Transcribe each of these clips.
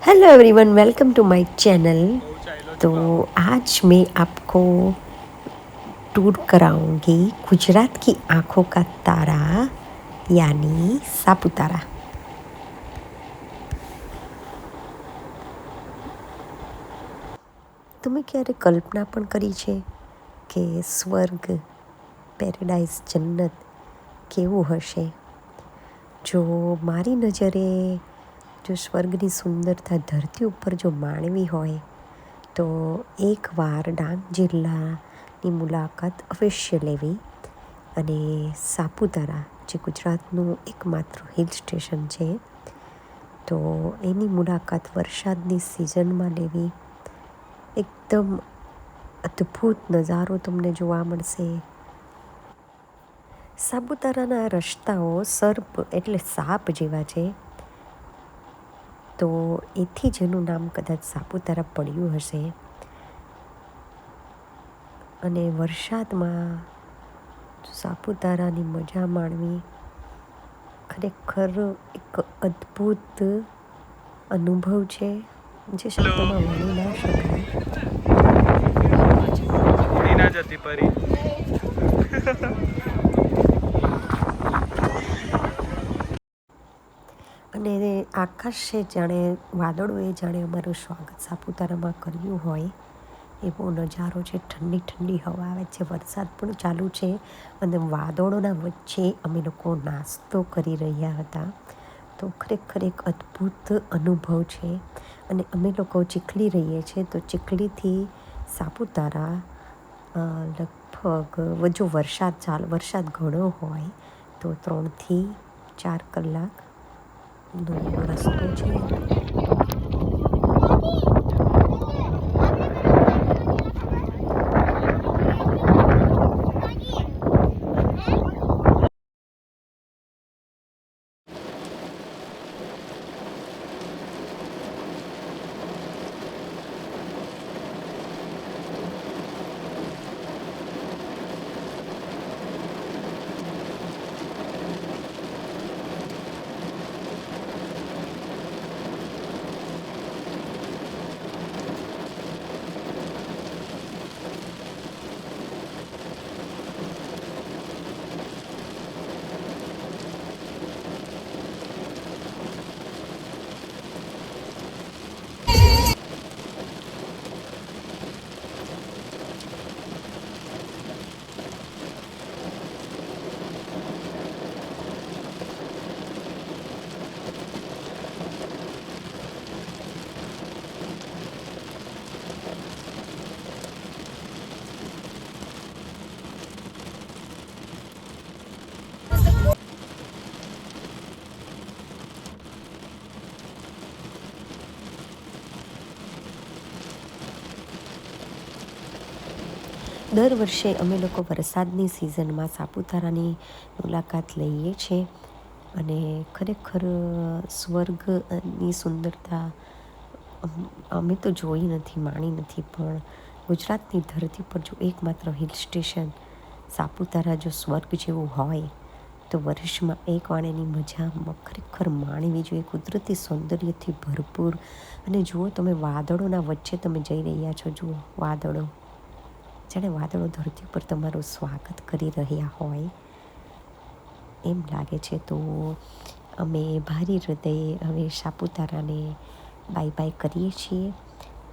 Hello everyone, welcome to my channel. तो आज मैं आपको टूर कराऊंगी गुजरात की आंखों का तारा यानी सापुतारा। તમે ક્યારે કલ્પના પણ કરી છે કે સ્વર્ગ, પેરેડાઇઝ, જન્નત કેવું હશે? જો મારી નજરે જો સ્વર્ગની સુંદરતા ધરતી ઉપર જો માણવી હોય તો એકવાર ડાંગ જિલ્લાની મુલાકાત અવશ્ય લેવી અને સાપુતારા જે ગુજરાતનું એકમાત્ર હિલ સ્ટેશન છે તો એની મુલાકાત વરસાદની સિઝનમાં લેવી. એકદમ અદ્ભુત નજારો તમને જોવા મળશે. સાપુતારાના રસ્તાઓ સર્પ એટલે સાપ જેવા છે, તો એથી જ એનું નામ કદાચ સાપુતારા પડ્યું હશે. અને વરસાદમાં સાપુતારાની મજા માણવી ખરેખર એક અદ્ભુત અનુભવ છે જે શબ્દોમાં વર્ણી ના શકાય. અને આકાશે જાણે વાદળોએ જાણે અમારું સ્વાગત સાપુતારામાં કર્યું હોય એવો નજારો છે. ઠંડી ઠંડી હવા આવે છે, વરસાદ પણ ચાલુ છે અને વાદળોના વચ્ચે અમે લોકો નાસ્તો કરી રહ્યા હતા. તો ખરેખર એક અદ્ભુત અનુભવ છે. અને અમે લોકો ચીખલી રહીએ છીએ તો ચીખલીથી સાપુતારા લગભગ જો વરસાદ ઘણો હોય તો 3 થી 4 કલાકનો રસ્તો છે. દર વર્ષે અમે લોકો વરસાદની સિઝનમાં સાપુતારાની મુલાકાત લઈએ છીએ અને ખરેખર સ્વર્ગની સુંદરતા અમે તો જોઈ નથી, માણી નથી, પણ ગુજરાતની ધરતી પર જો એકમાત્ર હિલ સ્ટેશન સાપુતારા જો સ્વર્ગ જેવું હોય તો વર્ષમાં એકવાર એની મજા ખરેખર માણવી જોઈએ. કુદરતી સૌંદર્યથી ભરપૂર. અને જુઓ તમે, વાદળોના વચ્ચે તમે જઈ રહ્યા છો. જુઓ વાદળો, જાણે વાદળો ધરતી પર તમારું સ્વાગત કરી રહ્યા હોય એમ લાગે છે. તો અમે ભારી હૃદયે હવે સાપુતારાને બાય બાય કરીએ છીએ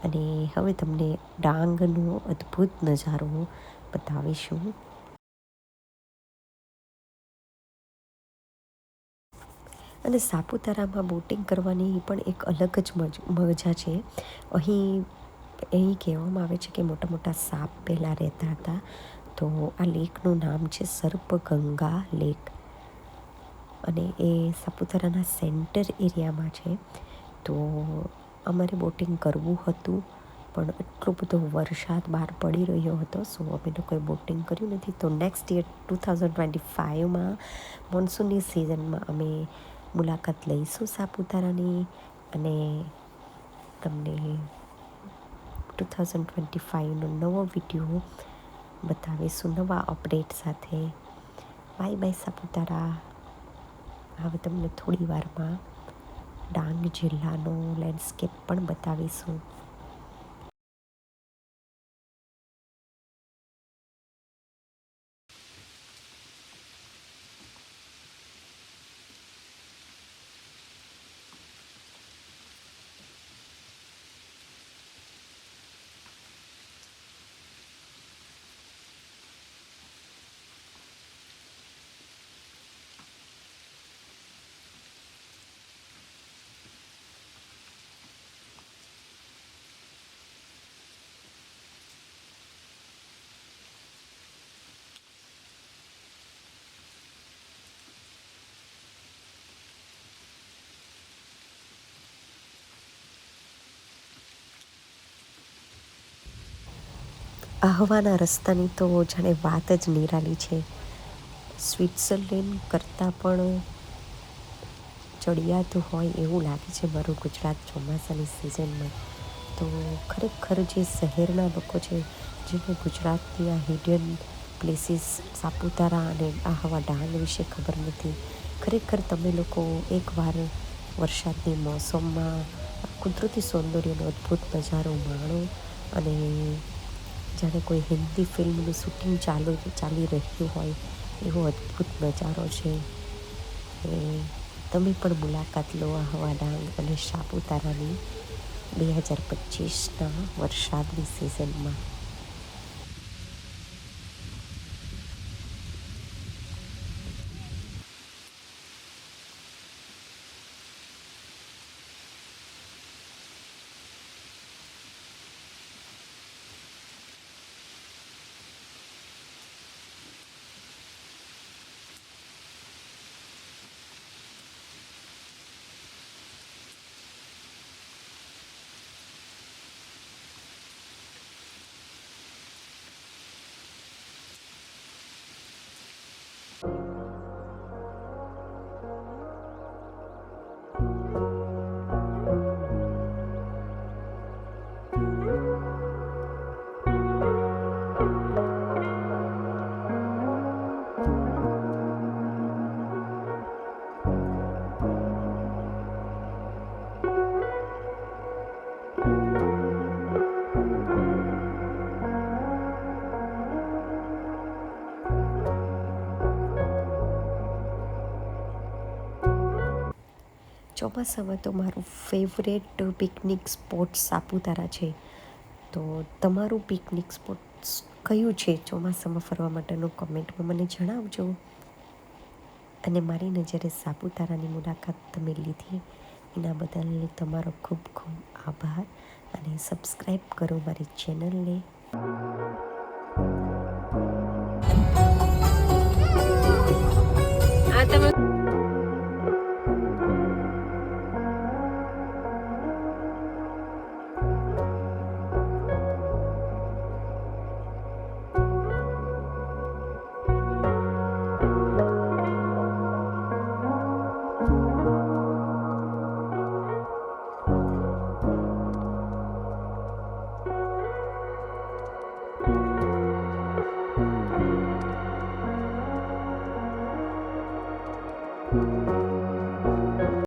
અને હવે તમને ડાંગનો અદ્ભુત નજારો બતાવીશું. અને સાપુતારામાં બોટિંગ કરવાની પણ એક અલગ જ મજા છે. અહીં કહેવામાં આવે છે કે મોટા મોટા સાપ પહેલાં રહેતા હતા. તો આ લેકનું નામ છે સર્પગંગા લેક અને એ સાપુતારાના સેન્ટર એરિયામાં છે. તો અમારે બોટિંગ કરવું હતું પણ એટલો બધો વરસાદ બહાર પડી રહ્યો હતો, સો અમે લોકોએ બોટિંગ કર્યું નથી. તો નેક્સ્ટ યર 2025માં મોન્સૂનની સિઝનમાં અમે મુલાકાત લઈશું સાપુતારાની અને તમને 2025નો નવો વિડીયો બતાવીશું નવા અપડેટ સાથે. Bye bye Saputara. હવે તમને થોડી વારમાં ડાંગ જિલ્લાનો લેન્ડસ્કેપ પણ બતાવીશું. આહવાના રસ્તાની તો જાણે વાત જ નિરાલી છે. સ્વિટ્ઝરલેન્ડ કરતાં પણ ચડિયાતું હોય એવું લાગે છે મારું ગુજરાત ચોમાસાની સિઝનમાં. તો ખરેખર જે શહેરના લોકો છે જેને ગુજરાતની આ હિડન પ્લેસીસ સાપુતારા અને આહવા ડાંગ વિશે ખબર નથી, ખરેખર તમે લોકો એકવાર વરસાદની મોસમમાં કુદરતી સૌંદર્યનો અદ્ભુત નજારો માણો. અને જાણે કોઈ હિન્દી ફિલ્મનું શૂટિંગ ચાલી રહ્યું હોય એવો અદ્ભુત નજારો છે. એ તમે પણ મુલાકાત લો આહવા ડાંગ અને સાપુતારાની 2025ના વરસાદની સિઝનમાં. ચોમાસામાં તો મારું ફેવરેટ પિકનિક સ્પોટ સાપુતારા છે. તો તમારું પિકનિક સ્પોટ કયું છે ચોમાસામાં ફરવા માટેનું, કમેન્ટમાં મને જણાવજો. અને મારી નજરે સાપુતારાની મુલાકાત તમે લીધી એના બદલ તમારો ખૂબ ખૂબ આભાર. અને સબસ્ક્રાઈબ કરો મારી ચેનલને. Thank you.